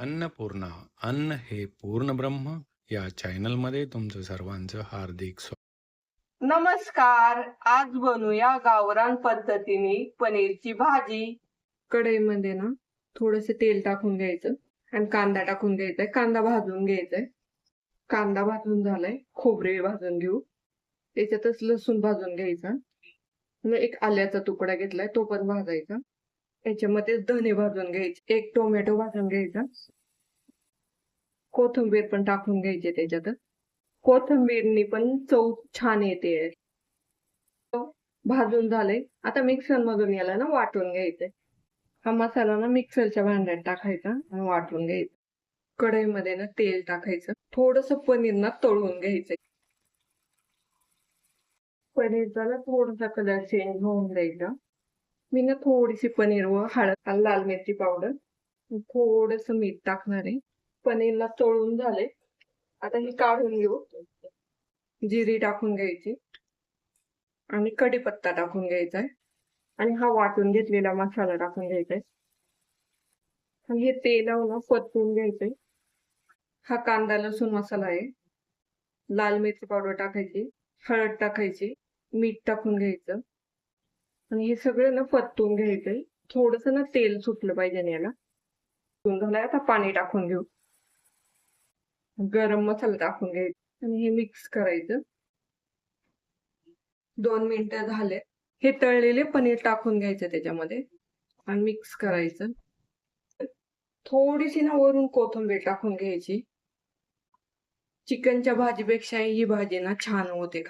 अन्नपूर्णा अन्न हे पूर्ण ब्रह्म या चॅनलमध्ये तुमचं सर्वांचं हार्दिक स्वागत. नमस्कार. आज बनवूया गावरान पद्धतीने पनीरची भाजी. कढईमध्ये ना थोडस तेल टाकून घ्यायचं आणि कांदा टाकून घ्यायचा. कांदा भाजून घ्यायचाय. कांदा भाजून झालाय. खोबरे भाजून घेऊ. त्याच्यातच लसूण भाजून घ्यायचा. मग एक आल्याचा तुकडा घेतलाय, तो पण भाजायचा. याच्यामध्ये धने भाजून घ्यायचे. एक टोमॅटो भाजून घ्यायचा. कोथिंबीर पण टाकून घ्यायची त्याच्यात. कोथिंबीरनी पण चव छान येते. भाजून झाले. आता मिक्सर मधून याला ना वाटून घ्यायचंय. हा मसाला ना मिक्सरच्या भांड्यात टाकायचा आणि वाटून घ्यायचा. कढईमध्ये ना तेल टाकायचं. थोडस पनीर ना तळून घ्यायचंय. पनीरचा ना थोडासा कलर चेंज होऊन द्यायचा. मी ना थोडीशी पनीर व हळद आणि लाल मिरची पावडर थोडस मीठ टाकणार आहे. पनीरला तळून झाले. आता हे काढून घेऊ. जिरी टाकून घ्यायची आणि कढीपत्ता टाकून घ्यायचा आहे आणि हा वाटून घेतलेला मसाला टाकून घ्यायचा आहे आणि हे तेलावर परतून घ्यायचंय. हा कांदा लसूण मसाला आहे. लाल मिरची पावडर टाकायची, हळद टाकायची, मीठ टाकून घ्यायचं आणि हे सगळं ना परतून घ्यायचंय. थोडस ना तेल सुटलं पाहिजे याला. झालंय. आता पाणी टाकून घेऊ. गरम मसाला टाकून घ्यायचा आणि हे मिक्स करायचं. 2 मिनिटं झाले. हे तळलेले पनीर टाकून घ्यायचं त्याच्यामध्ये आणि मिक्स करायचं. थोडीशी ना वरून कोथिंबीर टाकून घ्यायची. चिकनच्या भाजीपेक्षा ही भाजी ना छान होते.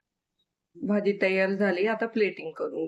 भाजी तयार झाली. आता प्लेटिंग करून